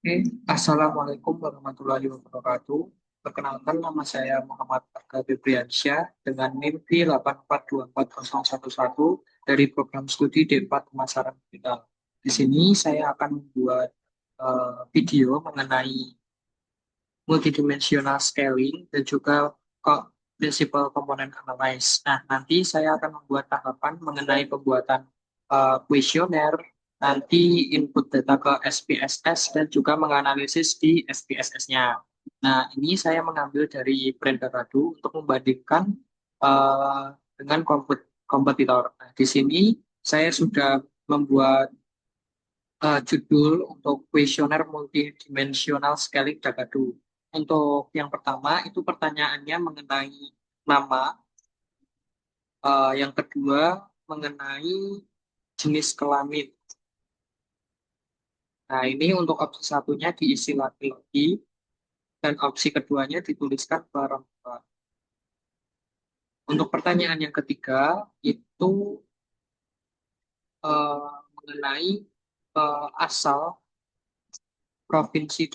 Oke, Assalamualaikum warahmatullahi wabarakatuh. Perkenalkan nama saya Muhammad Arga Febriansyah dengan NIM D8424011 dari program studi D4 Pemasaran Digital. Di sini saya akan membuat video mengenai multidimensional scaling dan juga principal component analysis. Nah, nanti saya akan membuat tahapan mengenai pembuatan kuesioner, nanti input data ke SPSS dan juga menganalisis di SPSS-nya. Nah, ini saya mengambil dari brand Kakadu untuk membandingkan dengan kompetitor. Nah, di sini saya sudah membuat judul untuk kuesioner multidimensional scaling Kakadu. Untuk yang pertama itu pertanyaannya mengenai nama, yang kedua mengenai jenis kelamin. Nah, ini untuk opsi satunya diisi laki-laki dan opsi keduanya dituliskan perempuan. Untuk pertanyaan yang ketiga itu eh, mengenai asal provinsi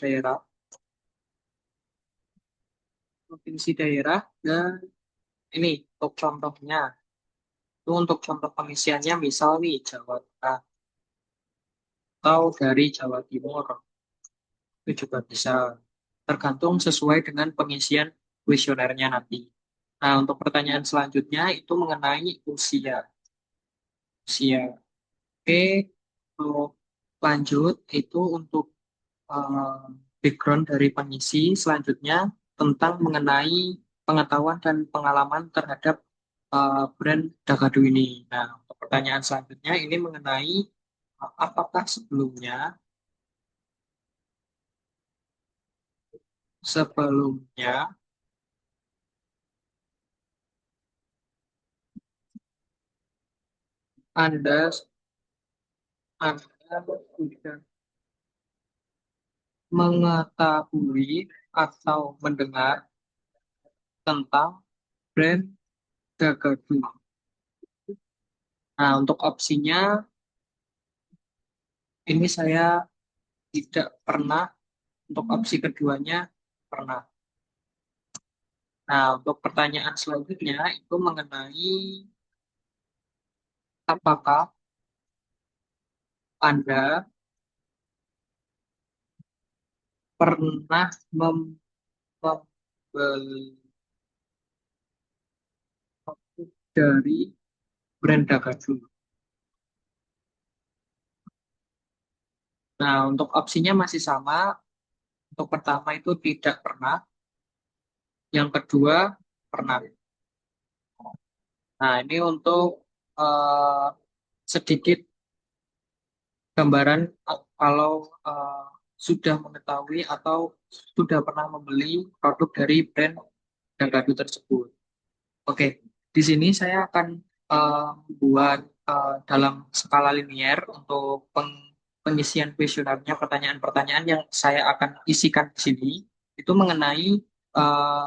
daerah, dan ini untuk contohnya. Itu untuk contoh pengisiannya misal nih Jawa Tengah atau dari Jawa Timur. Itu juga bisa tergantung sesuai dengan pengisian kuesionernya nanti. Nah, untuk pertanyaan selanjutnya itu mengenai usia. Usia. Oke, untuk lanjut itu untuk eh, background dari pengisi selanjutnya tentang mengenai pengetahuan dan pengalaman terhadap brand Dagadu ini. Nah, untuk pertanyaan selanjutnya ini mengenai apakah sebelumnya Anda Anda sudah mengetahui atau mendengar tentang brand Dagadu. Nah, untuk opsinya ini saya tidak pernah, untuk opsi keduanya pernah. Nah, untuk pertanyaan selanjutnya itu mengenai apakah Anda pernah membeli dari brand Dagadu. Nah, untuk opsinya masih sama. Untuk pertama itu tidak pernah, yang kedua pernah. Nah, ini untuk eh, sedikit gambaran kalau eh, sudah mengetahui atau sudah pernah membeli produk dari brand Dagadu tersebut. Oke, di sini saya akan buat dalam skala linier untuk pengisian kuesionernya, pertanyaan-pertanyaan yang saya akan isikan di sini itu mengenai eh,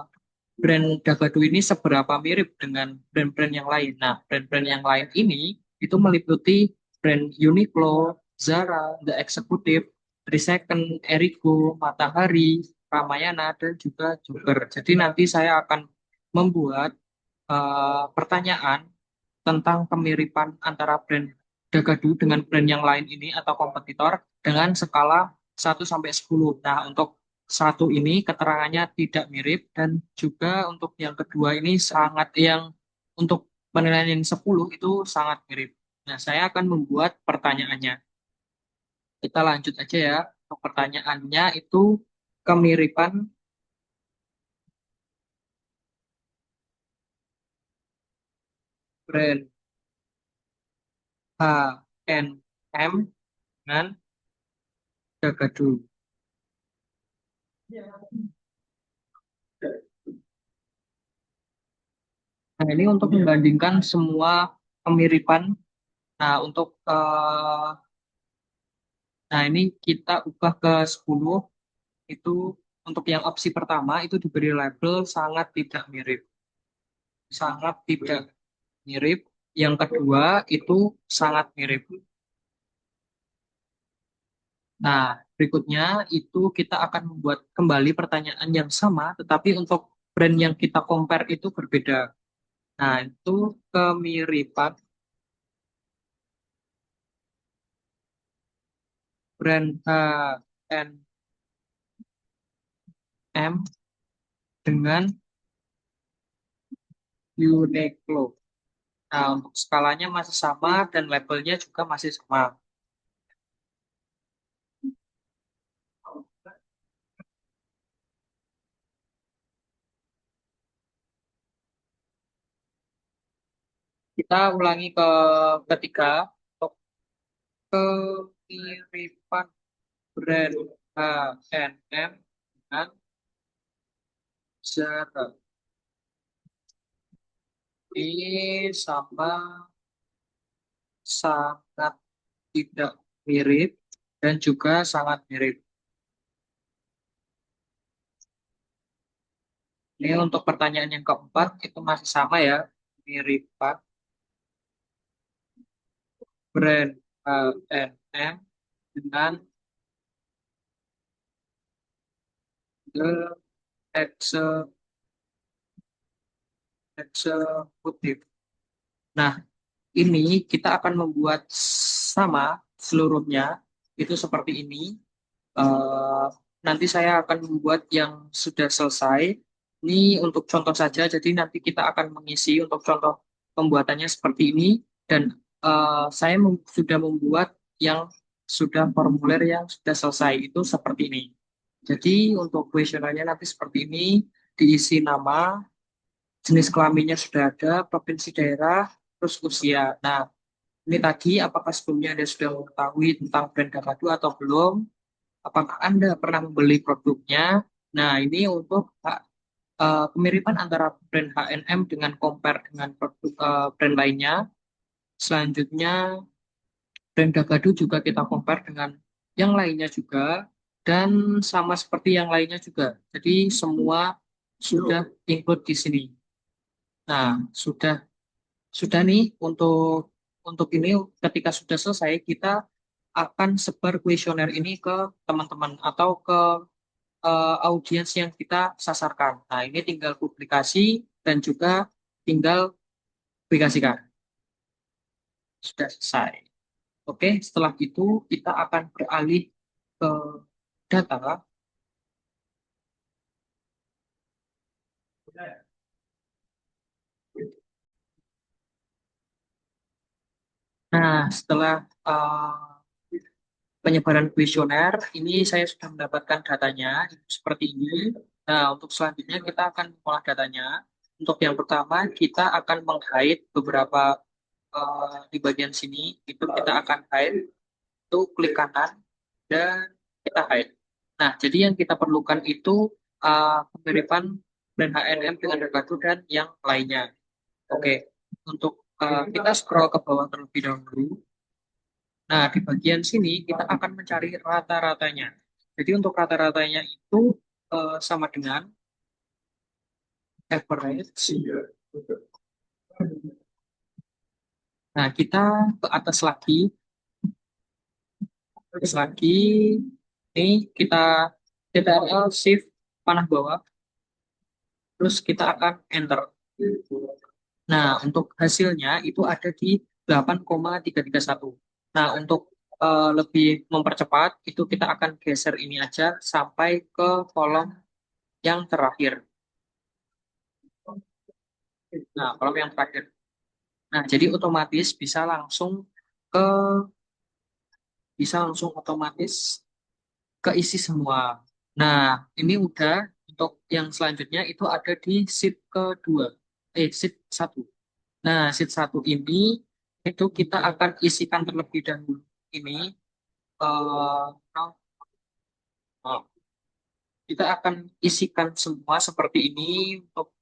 brand Dagadu ini seberapa mirip dengan brand-brand yang lain. Nah, brand-brand yang lain ini itu meliputi brand Uniqlo, Zara, The Executive, Three Second, Erigo, Matahari, Ramayana, dan juga Joker. Jadi nanti saya akan membuat pertanyaan tentang kemiripan antara brand Dagadu dengan brand yang lain ini atau kompetitor dengan skala 1 sampai 10. Nah, untuk satu ini keterangannya tidak mirip dan juga untuk yang kedua ini sangat yang untuk penilaian yang 10 itu sangat mirip. Nah, saya akan membuat pertanyaannya. Kita lanjut aja ya. Untuk pertanyaannya itu kemiripan brand H&M dengan Dagadu. Nah, ini untuk membandingkan semua kemiripan. Nah, untuk nah ini kita ubah ke 10 itu untuk yang opsi pertama itu diberi label sangat tidak mirip. Sangat tidak mirip. Yang kedua itu sangat mirip. Nah, Berikutnya itu kita akan membuat kembali pertanyaan yang sama, tetapi untuk brand yang kita compare itu berbeda. Nah, itu kemiripan brand H&M dengan Uniqlo. Nah, untuk skalanya masih sama dan labelnya juga masih sama. Kita ulangi ke ketiga, untuk kemiripan brand H&M dengan Zara. Ini sama sangat tidak mirip dan juga sangat mirip. Ini untuk pertanyaan yang keempat itu masih sama ya, miripan brand H&M dengan the eksekutif. Nah, ini kita akan membuat sama seluruhnya itu seperti ini. Eh, Nanti saya akan membuat yang sudah selesai. Ini untuk contoh saja, jadi nanti kita akan mengisi untuk contoh pembuatannya seperti ini. Dan saya sudah membuat yang sudah formulir yang sudah selesai itu seperti ini. Jadi untuk kuesionernya nanti seperti ini, diisi nama, jenis kelaminnya sudah ada, provinsi daerah, terus usia. Nah, ini tadi apakah sebelumnya Anda sudah mengetahui tentang brand Kakadu atau belum? Apakah Anda pernah membeli produknya? Nah, ini untuk kemiripan antara brand H&M dengan compare dengan produk brand lainnya. Selanjutnya, brand Kakadu juga kita compare dengan yang lainnya juga dan sama seperti yang lainnya juga. Jadi semua sudah include di sini. Nah, sudah nih untuk ini ketika sudah selesai kita akan sebar kuesioner ini ke teman-teman atau ke audiens yang kita sasarkan. Nah, ini tinggal publikasi dan juga tinggal publikasikan. Sudah selesai. Oke, setelah itu kita akan beralih ke data. Nah, setelah penyebaran kuesioner, ini saya sudah mendapatkan datanya seperti ini. Nah, untuk selanjutnya kita akan mengolah datanya. Untuk yang pertama, kita akan meng-hide beberapa di bagian sini. Itu kita akan hide, itu klik kanan dan kita hide. Nah, jadi yang kita perlukan itu kemiripan brand H&M dengan Regado dan yang lainnya. Oke, untuk kita scroll ke bawah terlebih dahulu. Nah, di bagian sini kita akan mencari rata-ratanya. Jadi untuk rata-ratanya itu sama dengan average. Nah, kita ke atas lagi, ini kita Ctrl Shift panah bawah, terus kita akan enter. Nah, untuk hasilnya itu ada di 8,331. Nah, untuk lebih mempercepat, itu kita akan geser ini aja sampai ke kolom yang terakhir. Nah, kolom yang terakhir. Nah, jadi otomatis ke bisa langsung otomatis keisi semua. Nah, ini udah untuk yang selanjutnya itu ada di sheet kedua. Sheet satu. Nah, sheet satu ini itu kita akan isikan terlebih dahulu ini eh, kita akan isikan semua seperti ini untuk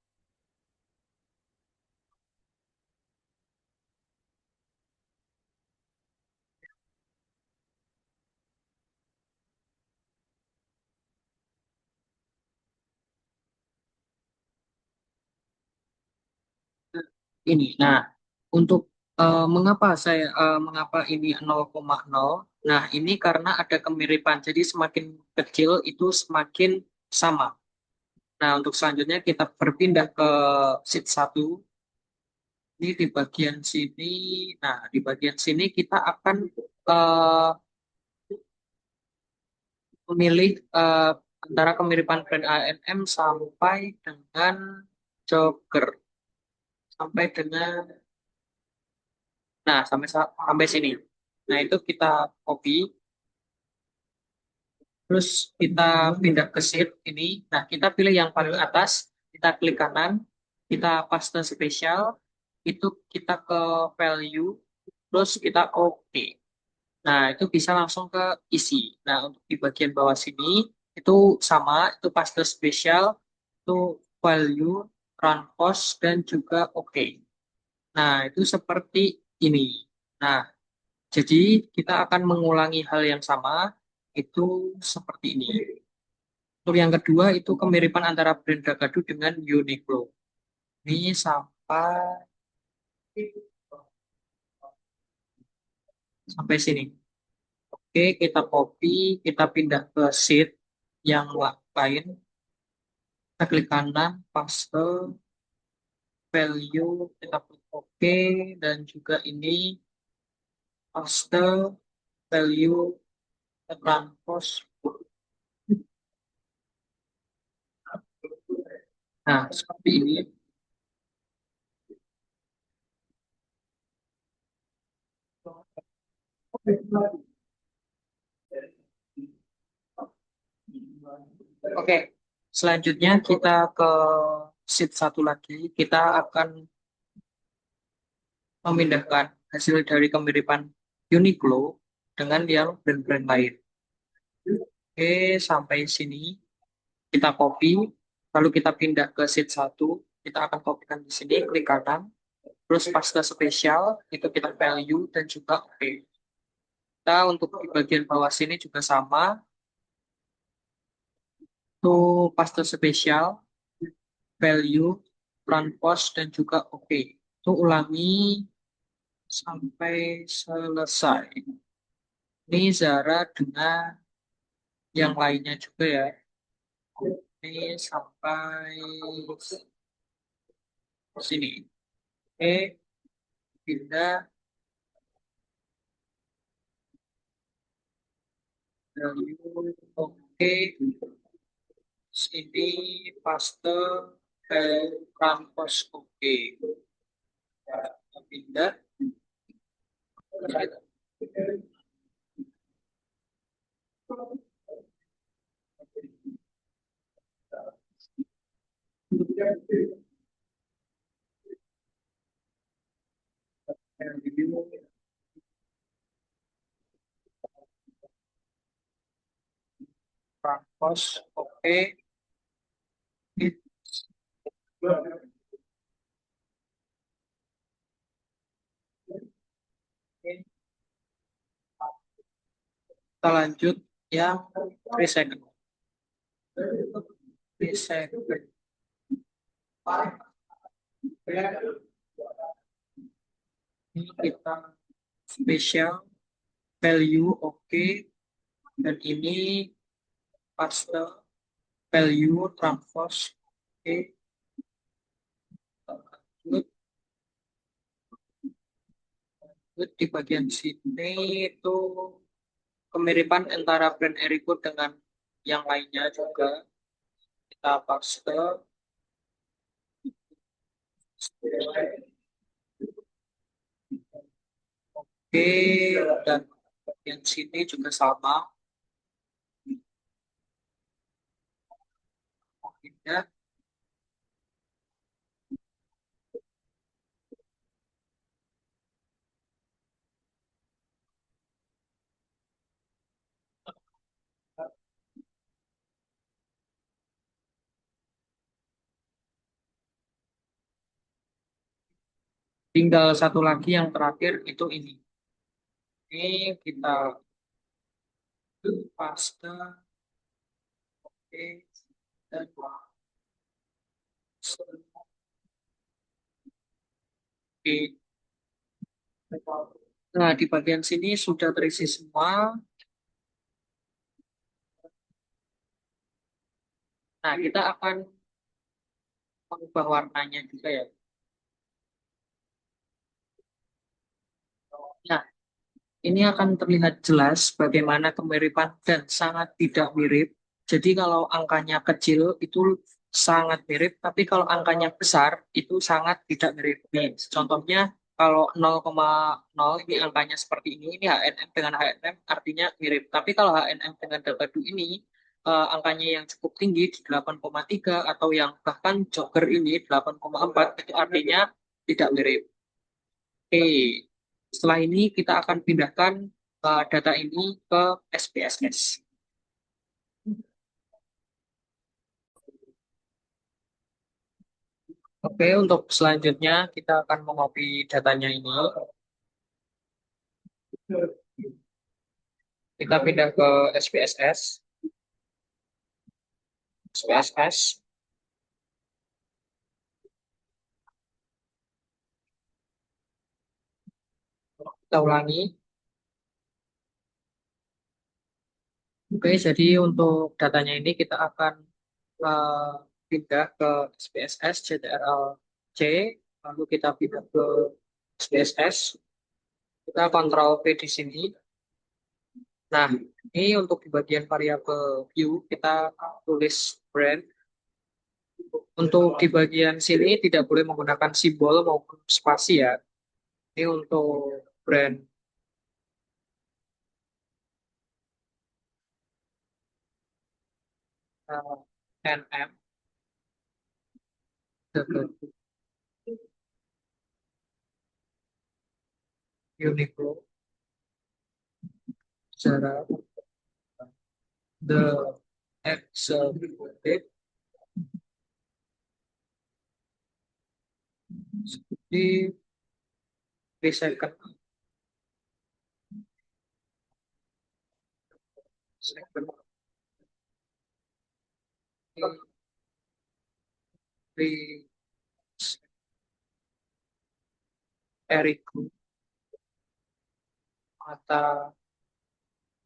ini. Nah, untuk mengapa ini 0,0? Nah, ini karena ada kemiripan, jadi semakin kecil itu semakin sama. Nah, untuk selanjutnya kita berpindah ke sheet 1. Ini di bagian sini. Nah, di bagian sini kita akan eh, memilih antara kemiripan brand A&M sampai dengan jogger. Sampai dengan, nah, sampai sini. Nah, itu kita copy. Terus kita pindah ke sheet ini. Nah, kita pilih yang paling atas, kita klik kanan, kita paste spesial, itu kita ke value, terus kita oke. Nah, itu bisa langsung ke isi. Nah, untuk di bagian bawah sini, itu sama, itu paste spesial, itu value, run post, dan juga oke. Nah, itu seperti ini. Nah, jadi kita akan mengulangi hal yang sama, itu seperti ini. Untuk yang kedua itu kemiripan antara brand Dagadu dengan Uniqlo. Ini sampai sampai sini. Oke, kita copy, kita pindah ke sheet yang lain. Kita klik kanan, paste, value, kita klik oke, dan juga ini paste, value, run post. Nah, seperti ini. Oke, selanjutnya kita ke sheet satu lagi. Kita akan memindahkan hasil dari kemiripan Uniqlo dengan yang brand-brand lain. Oke, sampai sini kita copy, lalu kita pindah ke sheet satu. Kita akan kopikan di sini, klik kanan, terus paste spesial, itu kita value dan juga oke. Kita untuk di bagian bawah sini juga sama, tuh paste spesial, value, run post dan juga oke. Itu ulangi sampai selesai. Ini Zara dengan yang lainnya juga ya. Ini sampai sini. Oke, pindah dari oke. Sini paste Rampos oke. Kita pindah. Rampos oke. Kita lanjut yang recycle. Recycle. Ini kita spesial value oke, dan ini paste value transpose oke. Lanjut, di bagian sini itu kemiripan antara brand Erigo dengan yang lainnya juga kita paste. Oke, dan bagian sini juga sama. Ya, tinggal satu lagi yang terakhir itu ini. Ini kita paste, oke, dan oke. Nah, di bagian sini sudah terisi semua. Nah, kita akan mengubah warnanya juga ya. Nah, ini akan terlihat jelas bagaimana kemiripan dan sangat tidak mirip. Jadi kalau angkanya kecil itu sangat mirip, tapi kalau angkanya besar itu sangat tidak mirip. Nih, contohnya kalau 0,0 ini angkanya seperti ini HNM dengan HNM artinya mirip. Tapi kalau HNM dengan Dagadu ini angkanya yang cukup tinggi di 8,3 atau yang bahkan Jogger ini 8,4 itu artinya tidak mirip. Oke, setelah ini kita akan pindahkan data ini ke SPSS. Oke, untuk selanjutnya kita akan mengcopy datanya ini. Kita pindah ke SPSS. SPSS. Kita ulangi. Oke, jadi untuk datanya ini kita akan eh, pindah ke SPSS CTRL-C. Lalu kita pindah ke SPSS. Kita Ctrl V di sini. Nah, ini untuk di bagian variabel view kita tulis brand. Untuk di bagian sini tidak boleh menggunakan simbol maupun spasi ya. Ini untuk brand NM, the Uniqlo, Zara, the Executive, di second, second, di Erigo, mata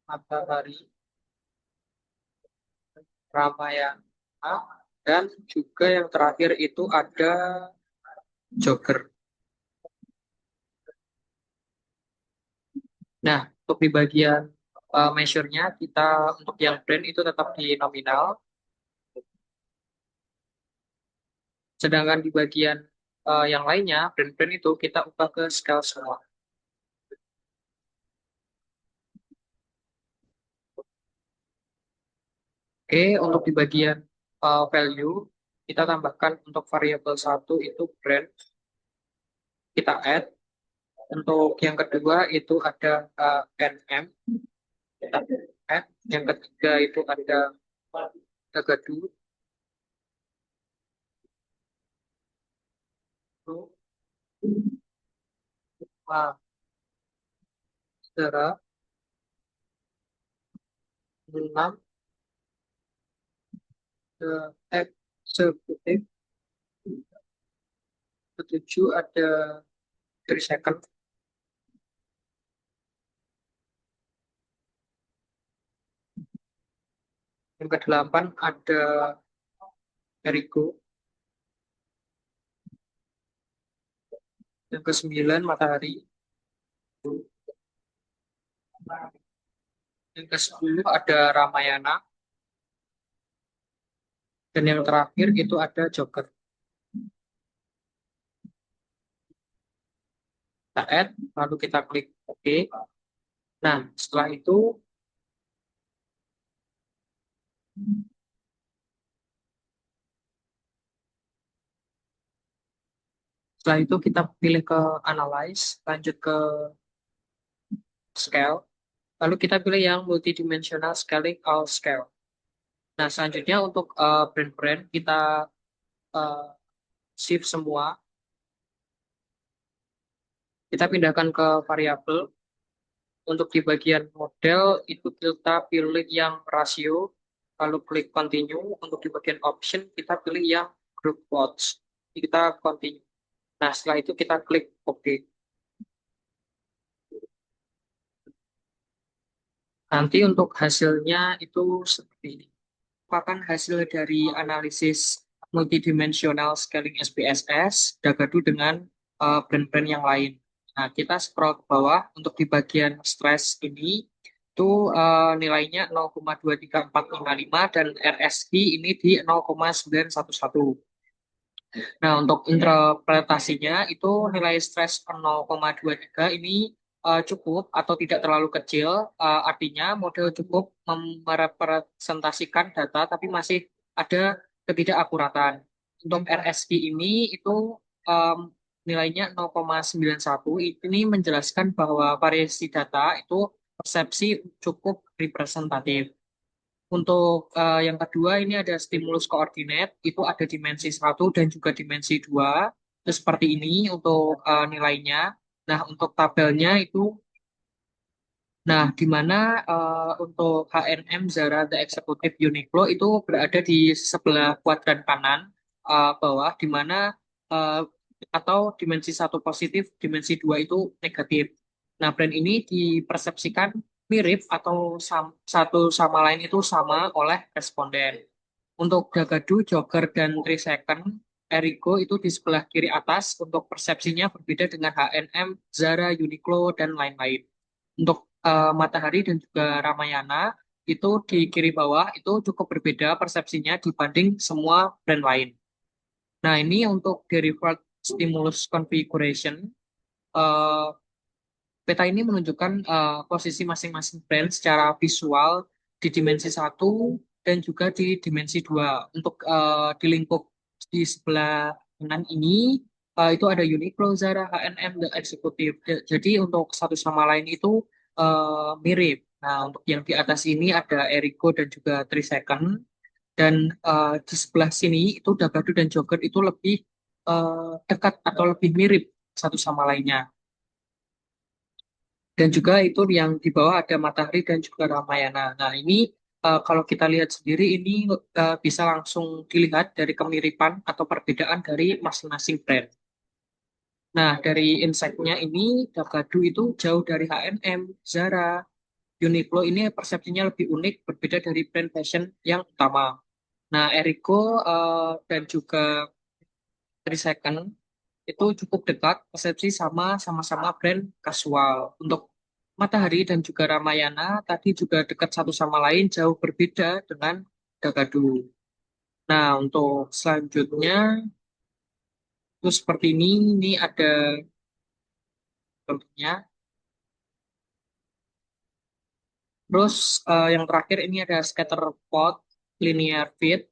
matahari, Ramayana, dan juga yang terakhir itu ada Jogger. Nah, untuk di bagian measure-nya kita untuk yang brand itu tetap di nominal, sedangkan di bagian yang lainnya brand-brand itu kita ubah ke scale semua. Oke, untuk di bagian value kita tambahkan untuk variabel satu itu brand, kita add. Untuk yang kedua itu ada NM, kita add. Yang ketiga itu ada Dagadu, Saudara, 6, eksekutif, ketujuh ada 3 second, yang kedelapan ada Erigo, yang kesembilan Matahari, yang ke-10 ada Ramayana, dan yang terakhir itu ada Joker. Kita add, lalu kita klik OK. Nah, setelah itu kita pilih ke Analyze, lanjut ke Scale, lalu kita pilih yang Multidimensional Scaling All Scale. Nah, selanjutnya untuk brand-brand kita uh, shift semua, kita pindahkan ke variabel. Untuk di bagian model itu kita pilih yang rasio, lalu klik continue. Untuk di bagian option kita pilih yang group plots. Kita continue. Nah, setelah itu kita klik OK. Nanti untuk hasilnya itu seperti ini. Merupakan hasil dari analisis multidimensional scaling SPSS Dagadu dengan brand-brand yang lain. Nah, kita scroll ke bawah untuk di bagian stress ini itu nilainya 0,23455 dan RSI ini di 0,911. Nah, untuk interpretasinya itu nilai stres 0,23 ini cukup atau tidak terlalu kecil. Artinya model cukup merepresentasikan data tapi masih ada ketidakakuratan. Untuk RSI ini itu em, nilainya 0,91. Ini menjelaskan bahwa variasi data itu persepsi cukup representatif. Untuk yang kedua ini ada stimulus koordinat, itu ada dimensi satu dan juga dimensi dua. Itu seperti ini untuk nilainya. Nah, untuk tabelnya itu, nah di mana untuk HNM Zara The Executive Uniqlo itu berada di sebelah kuadran kanan bawah, di mana eh, atau dimensi satu positif, dimensi dua itu negatif. Nah, brand ini dipersepsikan mirip atau satu sama lain itu sama oleh responden. Untuk Gagadu, Jogger, dan Trisecond, Erigo itu di sebelah kiri atas. Untuk persepsinya berbeda dengan H&M, Zara, Uniqlo, dan lain-lain. Untuk Matahari dan juga Ramayana itu di kiri bawah itu cukup berbeda persepsinya dibanding semua brand lain. Nah, ini untuk derived stimulus configuration. eh, Peta ini menunjukkan posisi masing-masing brand secara visual di dimensi satu dan juga di dimensi dua. Untuk di lingkup di sebelah kanan ini itu ada Uniqlo, Zara, H&M, The Executive. Jadi untuk satu sama lain itu mirip. Nah, untuk yang di atas ini ada Erigo dan juga Three Second. Dan di sebelah sini itu Dagadu dan Jogger itu lebih dekat atau lebih mirip satu sama lainnya. Dan juga itu yang di bawah ada Matahari dan juga Ramayana. Nah, ini kalau kita lihat sendiri ini bisa langsung dilihat dari kemiripan atau perbedaan dari masing-masing brand. Nah, dari insight-nya ini Dagadu itu jauh dari H&M, Zara, Uniqlo ini persepsinya lebih unik, berbeda dari brand fashion yang utama. Nah, Erigo dan juga Three Second itu cukup dekat, persepsi sama-sama brand kasual. Untuk Matahari dan juga Ramayana tadi juga dekat satu sama lain, jauh berbeda dengan Dagadu. Nah, untuk selanjutnya itu seperti ini ada contohnya. Terus yang terakhir ini ada scatter plot linear fit,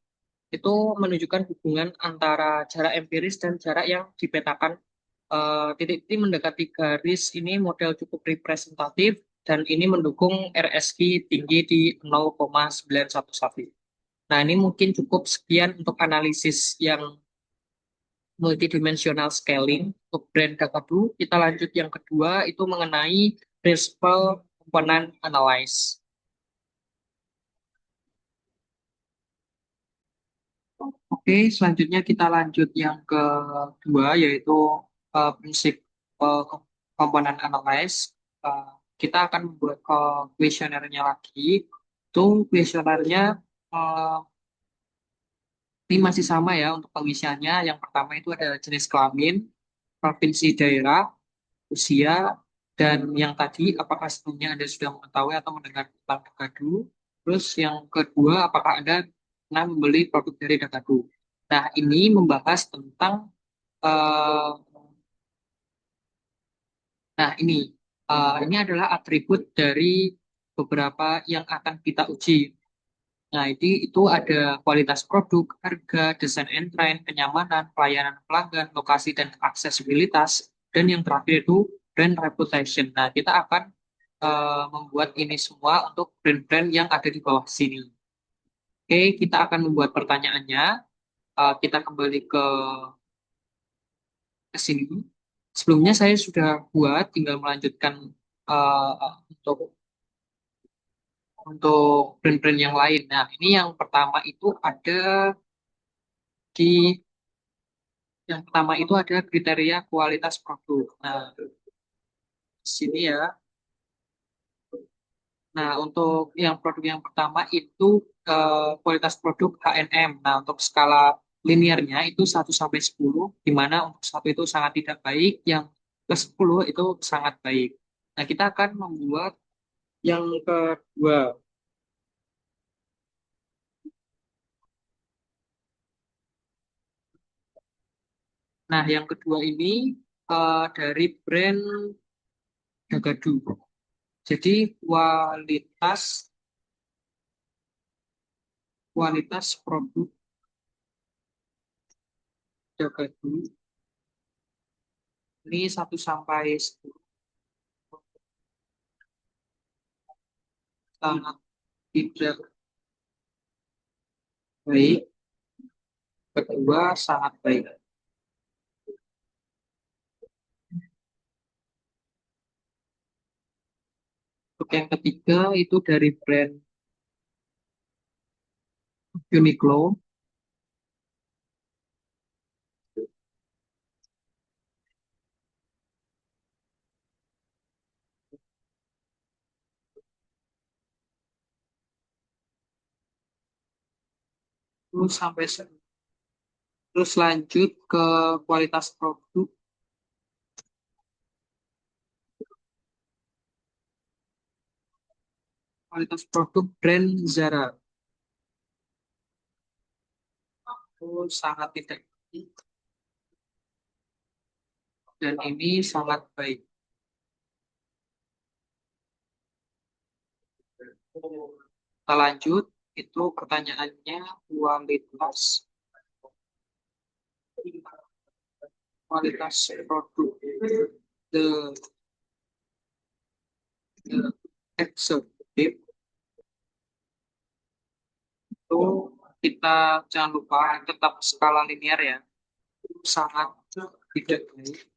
itu menunjukkan hubungan antara jarak empiris dan jarak yang dipetakan. Titik-titik mendekati garis ini model cukup representatif dan ini mendukung RSI tinggi di 0,911. Nah, ini mungkin cukup sekian untuk analisis yang multidimensional scaling untuk brand Kakadu. Kita lanjut yang kedua itu mengenai principal component analysis. Oke, selanjutnya kita lanjut yang kedua yaitu prinsip komponen analyze. Eh, kita akan membuat kuesionernya lagi. Itu kuesionernya eh, ini masih sama ya untuk pengisiannya. Yang pertama itu ada jenis kelamin, provinsi daerah, usia, dan yang tadi apakah sebelumnya Anda sudah mengetahui atau mendengar tentang Dagadu. Terus yang kedua apakah Anda pernah membeli produk dari Dagadu. Nah, ini membahas tentang eh, ini adalah atribut dari beberapa yang akan kita uji. Nah, ini itu ada kualitas produk, harga, desain and trend, kenyamanan, pelayanan pelanggan, lokasi dan aksesibilitas, dan yang terakhir itu brand reputation. Nah, kita akan membuat ini semua untuk brand-brand yang ada di bawah sini. Oke, kita akan membuat pertanyaannya. Kita kembali ke sini. Sebelumnya saya sudah buat, tinggal melanjutkan untuk brand-brand yang lain. Nah, ini yang pertama itu ada di yang pertama itu ada kriteria kualitas produk. Nah, di sini ya, Nah, untuk yang produk yang pertama itu kualitas produk H&M. Nah, untuk skala linearnya itu 1 sampai 10, di mana untuk satu itu sangat tidak baik, yang ke 10 itu sangat baik. Nah, kita akan membuat yang kedua. Nah, yang kedua ini dari brand Dagadu. Jadi kualitas kualitas produk Dagadu ini 1 sampai 10 sangat tidak baik, kedua sangat baik. Untuk yang ketiga itu dari brand Uniqlo, terus lanjut ke kualitas produk brand Zara. Itu sangat tidak baik dan ini sangat baik. Kita lanjut, itu pertanyaannya kualitas produk the the executive itu kita jangan lupa tetap skala linear ya, sangat tidak baik.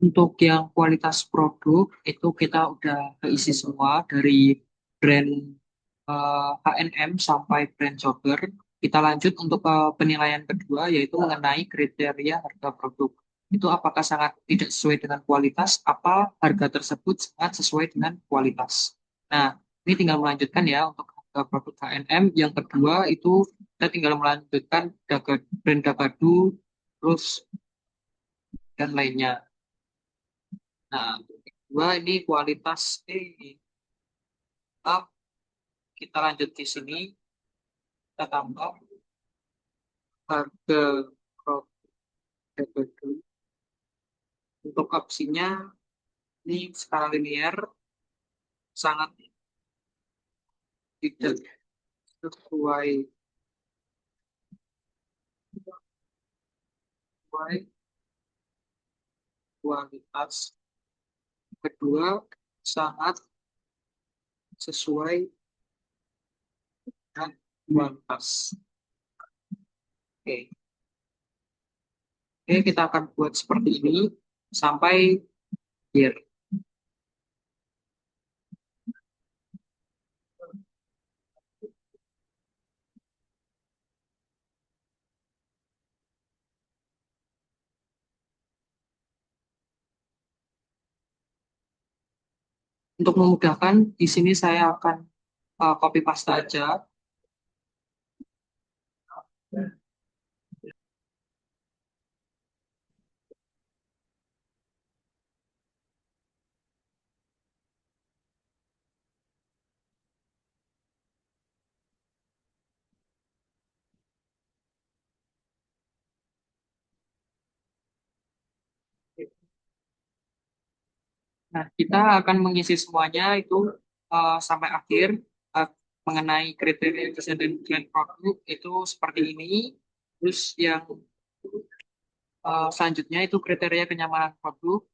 Untuk yang kualitas produk itu kita udah keisi semua dari brand H&M sampai brand Jogger. Kita lanjut untuk penilaian kedua yaitu mengenai kriteria harga produk. Itu apakah sangat tidak sesuai dengan kualitas, apa harga tersebut sangat sesuai dengan kualitas. Nah, ini tinggal melanjutkan ya untuk harga produk H&M. Yang kedua itu kita tinggal melanjutkan brand Dagadu, terus dan lainnya. Nah, dua ini kualitas up. Kita lanjut di sini, kita tambah harga produk dulu. Untuk opsinya ini skala linear sangat tidak sesuai sesuai kualitas. Kedua sangat sesuai dengan kualitas. Oke, Oke, kita akan buat seperti ini sampai akhir. Untuk memudahkan, di sini saya akan copy paste aja. Nah, kita akan mengisi semuanya itu sampai akhir uh, mengenai kriteria desain dan desain produk itu seperti ini. Terus yang selanjutnya itu kriteria kenyamanan produk,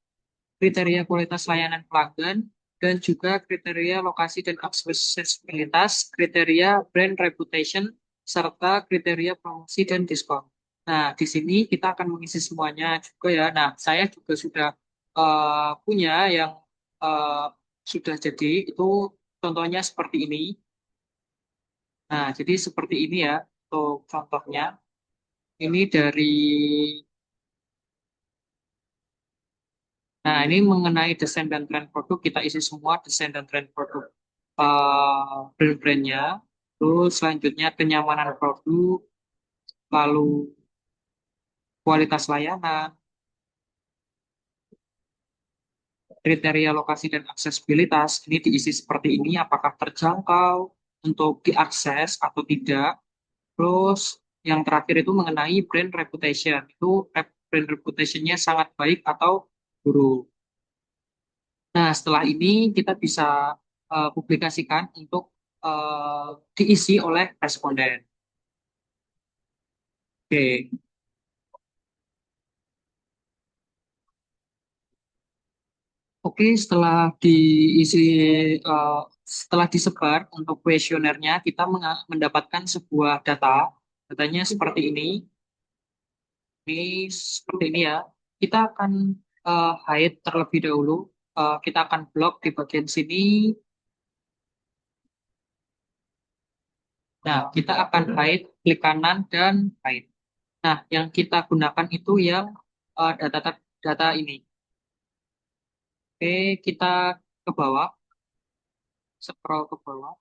kriteria kualitas layanan pelanggan, dan juga kriteria lokasi dan aksesibilitas, kriteria brand reputation, serta kriteria promosi dan diskon. Nah, di sini kita akan mengisi semuanya juga ya. Nah, saya juga sudah punya yang eh, sudah jadi, itu contohnya seperti ini. Nah, jadi seperti ini ya, untuk contohnya. Ini dari Nah, ini mengenai desain dan tren produk, kita isi semua desain dan tren produk brand-brandnya. Terus selanjutnya kenyamanan produk, lalu kualitas layanan, kriteria lokasi dan aksesibilitas. Ini diisi seperti ini, apakah terjangkau untuk diakses atau tidak. Terus yang terakhir itu mengenai brand reputation. Itu brand reputationnya sangat baik atau buruk. Nah, setelah ini kita bisa publikasikan untuk diisi oleh responden. Oke, oke. Setelah diisi, eh, setelah disebar untuk kuesionernya, kita mendapatkan sebuah data. Datanya seperti ini. Ini seperti ini ya. Kita akan hide terlebih dahulu. Kita akan blok di bagian sini. Nah, kita akan hide, klik kanan dan hide. Nah, yang kita gunakan itu yang data data ini. Oke, kita ke bawah, scroll ke bawah.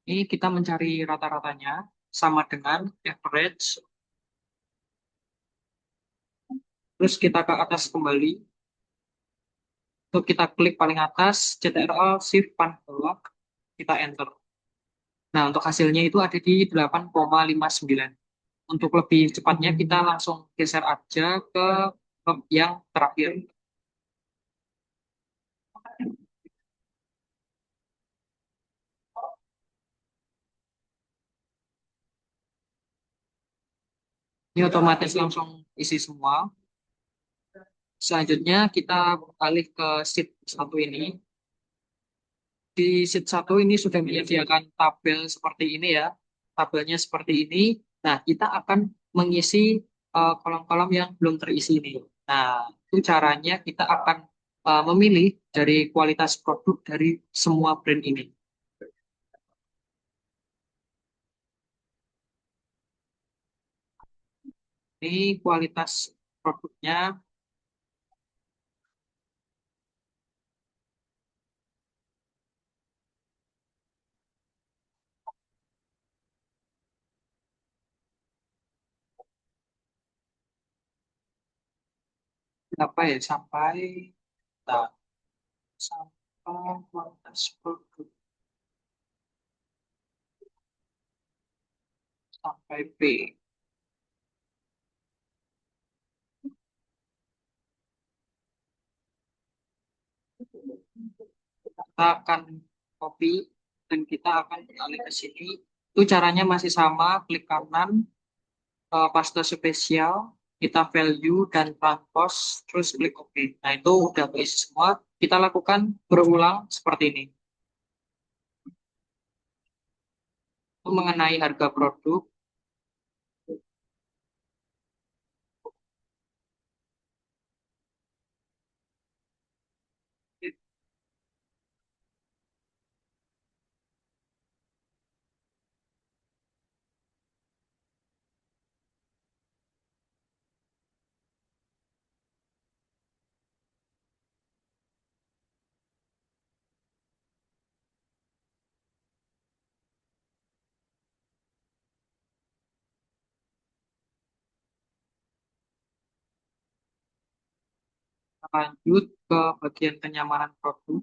Ini kita mencari rata-ratanya sama dengan average. Terus kita ke atas kembali. Untuk kita klik paling atas, Ctrl Shift paling bawah, kita enter. Nah, untuk hasilnya itu ada di 8,59. Untuk lebih cepatnya kita langsung geser aja ke yang terakhir. Ini otomatis langsung isi semua. Selanjutnya kita alih ke sheet satu ini. Di sheet satu ini sudah menyediakan tabel seperti ini ya. Tabelnya seperti ini. Nah, kita akan mengisi kolom-kolom yang belum terisi ini. Nah, itu caranya kita akan memilih dari kualitas produk dari semua brand ini. Ini kualitas produknya berapa ya? Nah, sampai kualitas produk sampai B. Kita akan copy dan kita akan beralih ke sini. Itu caranya masih sama, klik kanan, paste spesial, kita value dan transpose, terus klik OK. Nah, itu udah keisi semua. Kita lakukan berulang seperti ini. Itu mengenai harga produk, Lanjut ke bagian kenyamanan produk.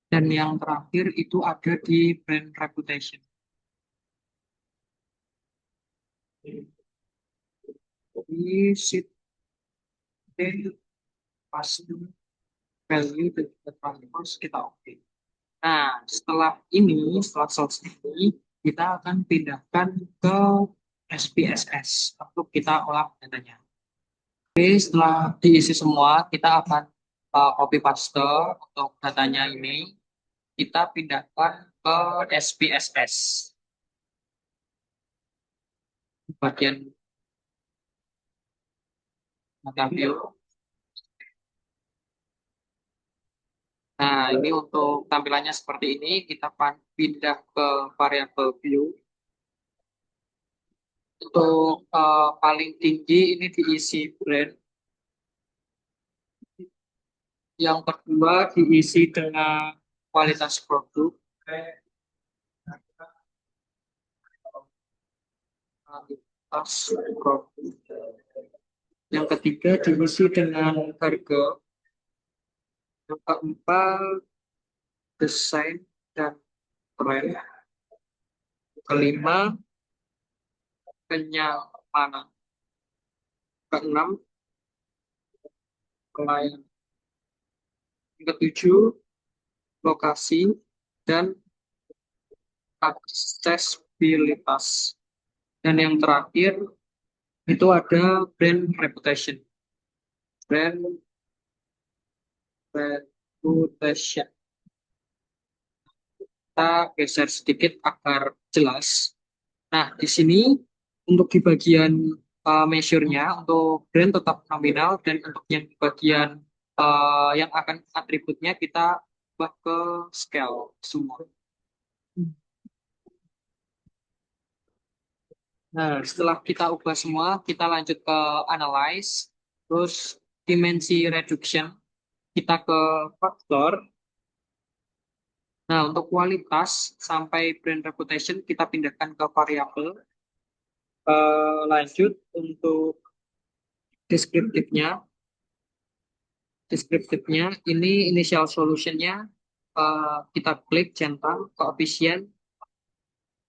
Dan yang terakhir itu ada di brand reputation. Di sheet A, pasti value dan juga transfers kita oke. Nah, setelah selesai ini, kita akan pindahkan ke SPSS untuk kita olah datanya. Oke, setelah diisi semua, kita akan copy paste untuk datanya ini. Kita pindahkan ke SPSS. Bagian data view. Nah, ini untuk tampilannya seperti ini. Kita akan pindah ke variable view. Untuk paling tinggi ini diisi brand. Yang kedua diisi dengan kualitas produk. Kualitas produk. Yang ketiga diisi dengan harga. Yang keempat desain dan tren. Kelima kenyamanan. Keenam pelayanan. Yang ketujuh lokasi dan aksesibilitas. Dan yang terakhir itu ada brand reputation. Brand reputation. Kita geser sedikit agar jelas. Nah, di sini untuk di bagian measure-nya, untuk brand tetap nominal, dan untuk yang di bagian yang akan atributnya kita ubah ke scale semua. Nah, setelah kita ubah semua, kita lanjut ke analyze, terus dimensi reduction, kita ke faktor. Nah, untuk kualitas sampai brand reputation kita pindahkan ke variabel. Lanjut untuk deskriptifnya. Deskriptifnya ini initial solutionnya kita klik centang, koefisien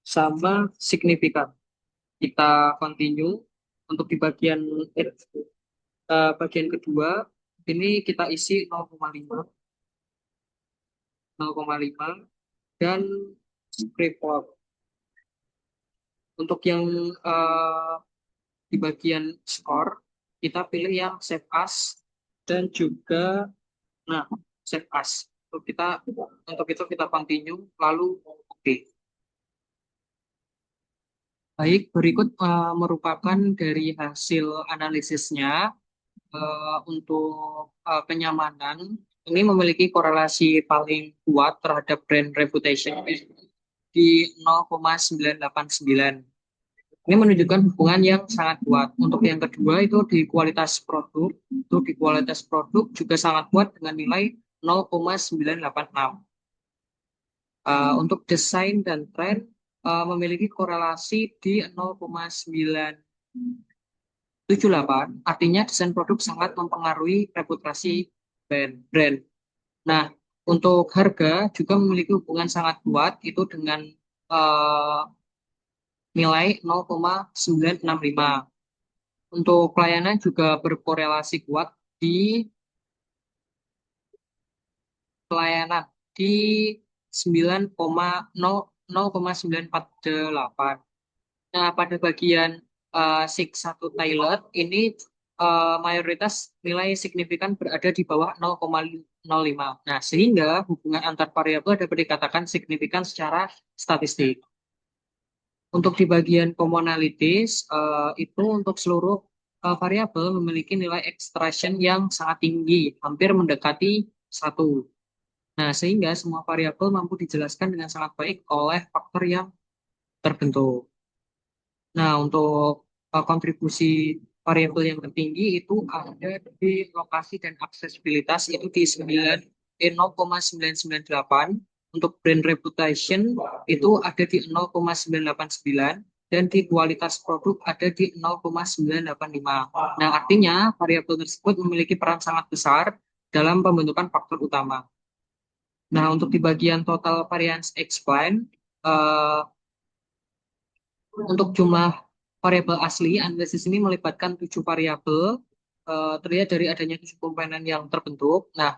sama signifikan. Kita continue untuk di bagian kedua ini kita isi 0,5, 0,5 dan script plot. Untuk yang eh, di bagian score kita pilih yang save as dan juga nah save as. Untuk itu kita continue lalu oke. Baik, berikut merupakan dari hasil analisisnya untuk kenyamanan. Ini memiliki korelasi paling kuat terhadap brand reputation di 0,989. Ini menunjukkan hubungan yang sangat kuat. Untuk yang kedua itu di kualitas produk, itu di kualitas produk juga sangat kuat dengan nilai 0,986. Untuk desain dan tren memiliki korelasi di 0,978, artinya desain produk sangat mempengaruhi reputasi brand. Nah, untuk harga juga memiliki hubungan sangat kuat itu dengan eh, nilai 0,965. Untuk pelayanan juga berkorelasi kuat di pelayanan di 9,948. Nah, pada bagian SIG 1 Thailand ini mayoritas nilai signifikan berada di bawah 0,05. Nah, sehingga hubungan antar variabel dapat dikatakan signifikan secara statistik. Untuk di bagian commonalities, itu untuk seluruh variabel memiliki nilai extraction yang sangat tinggi, hampir mendekati satu. Nah, sehingga semua variabel mampu dijelaskan dengan sangat baik oleh faktor yang terbentuk. Nah, untuk kontribusi variabel yang tertinggi itu ada di lokasi dan aksesibilitas itu di 0,998. Untuk brand reputation itu ada di 0,989 dan di kualitas produk ada di 0,985. Nah, artinya variabel tersebut memiliki peran sangat besar dalam pembentukan faktor utama. Nah, untuk di bagian total variance explain, eh, untuk jumlah variabel asli, analisis ini melibatkan 7 variabel, terlihat dari adanya 7 komponen yang terbentuk. Nah,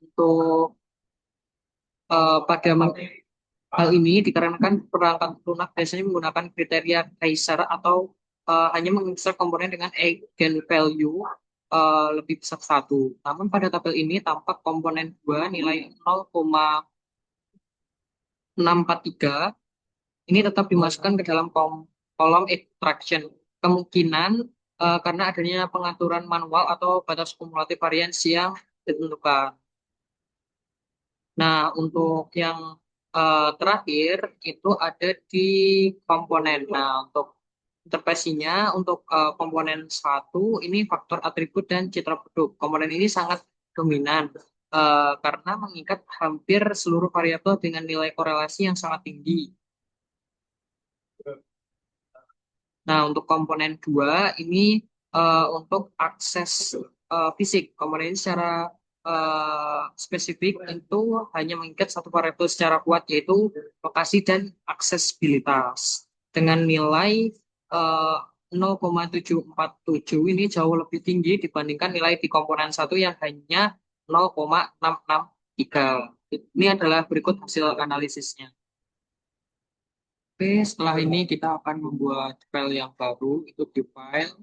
untuk pada hal ini dikarenakan perangkat lunak biasanya menggunakan kriteria Kaiser atau hanya menginsert komponen dengan eigenvalue lebih besar satu. Namun pada tabel ini tampak komponen 2 nilai 0,643 ini tetap dimasukkan ke dalam kolom extraction. Kemungkinan karena adanya pengaturan manual atau batas kumulatif varians yang ditentukan. Nah, untuk yang terakhir itu ada di komponen. Nah, untuk interpretasinya untuk komponen satu ini faktor atribut dan citra produk. Komponen ini sangat dominan karena mengikat hampir seluruh variabel dengan nilai korelasi yang sangat tinggi. Nah, untuk komponen 2 ini untuk akses fisik. Komponen ini secara spesifik itu hanya mengikat satu variabel secara kuat yaitu lokasi dan aksesibilitas. Dengan nilai eh, 0,747 ini jauh lebih tinggi dibandingkan nilai di komponen satu yang hanya 0,663. Ini adalah berikut hasil analisisnya. Oke, setelah ini kita akan membuat file yang baru, itu di file,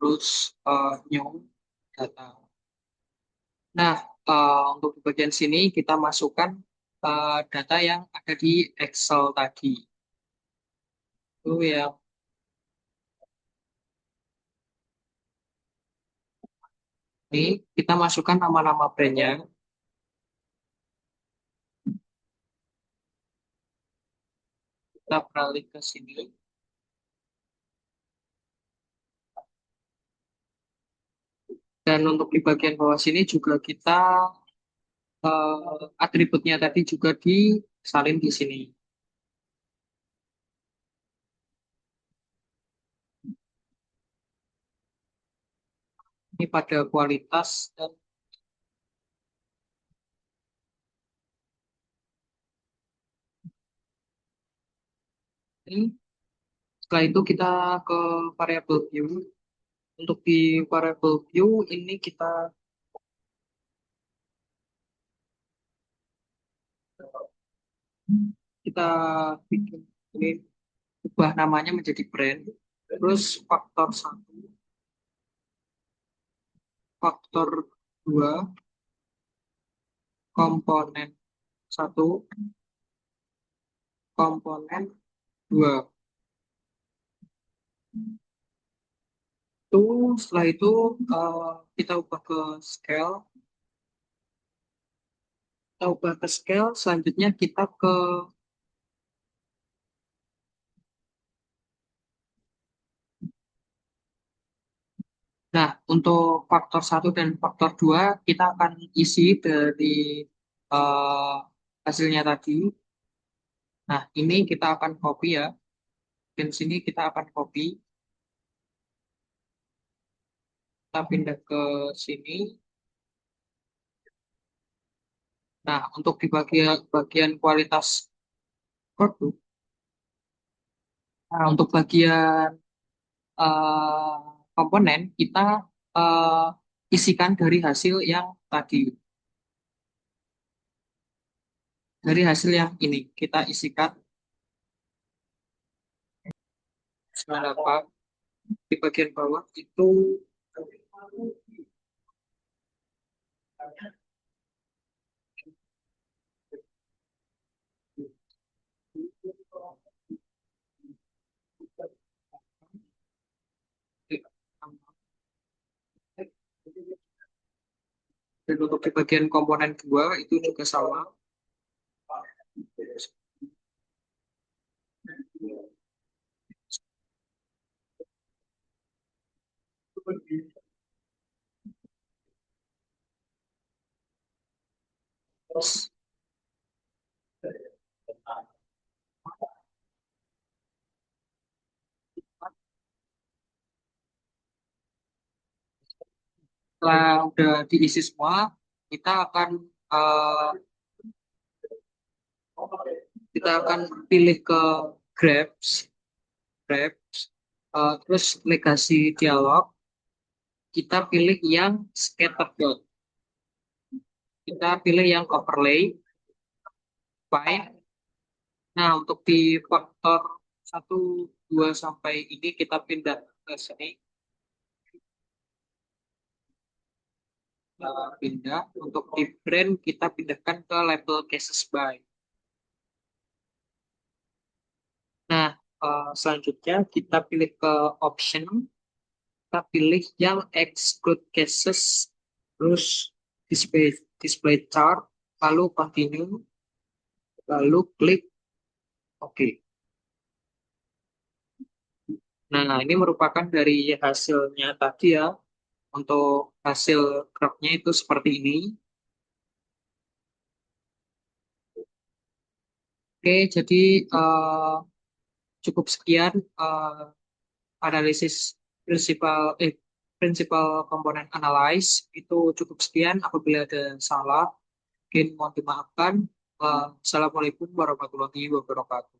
terus new data. Nah, untuk di bagian sini kita masukkan data yang ada di Excel tadi. Itu ya, ini kita masukkan nama-nama brandnya, kita beralih ke sini. Dan untuk di bagian bawah sini juga kita atributnya tadi juga disalin di sini. Ini pada kualitas dan ini. Setelah itu kita ke variable view. Untuk di variable view ini kita bikin ini ubah namanya menjadi brand. Terus faktor satu, faktor dua, komponen satu, komponen dua. Itu setelah itu kita ubah ke scale. Kita ubah ke scale. Selanjutnya kita ke nah, untuk faktor satu dan faktor 2 kita akan isi dari eh, hasilnya tadi. Nah, ini kita akan copy ya. Dan sini kita akan copy. Kita pindah ke sini. Nah, untuk di bagian kualitas produk, nah, untuk bagian eh, komponen, kita eh, isikan dari hasil yang tadi. Dari hasil yang ini, kita isikan. 98 di bagian bawah itu dan untuk di bagian komponen 2 itu juga sama. Setelah udah diisi semua, kita akan eh, pilih ke Grabs, Grabs, terus legasi dialog, kita pilih yang scatterplot, kita pilih yang overlay, fine. Nah, untuk di faktor 1, 2 sampai ini kita pindah ke sini, pindah. Untuk di brand kita pindahkan ke label cases by. Nah, selanjutnya kita pilih ke option, kita pilih yang exclude cases, terus display display chart, lalu continue, lalu klik OK. Nah, ini merupakan dari hasilnya tadi ya. Untuk hasil grafnya itu seperti ini. Oke, jadi eh, cukup sekian analisis prinsipal prinsipal komponen analyze itu cukup sekian. Apabila ada salah, mungkin mohon dimaafkan. Assalamualaikum warahmatullahi wabarakatuh.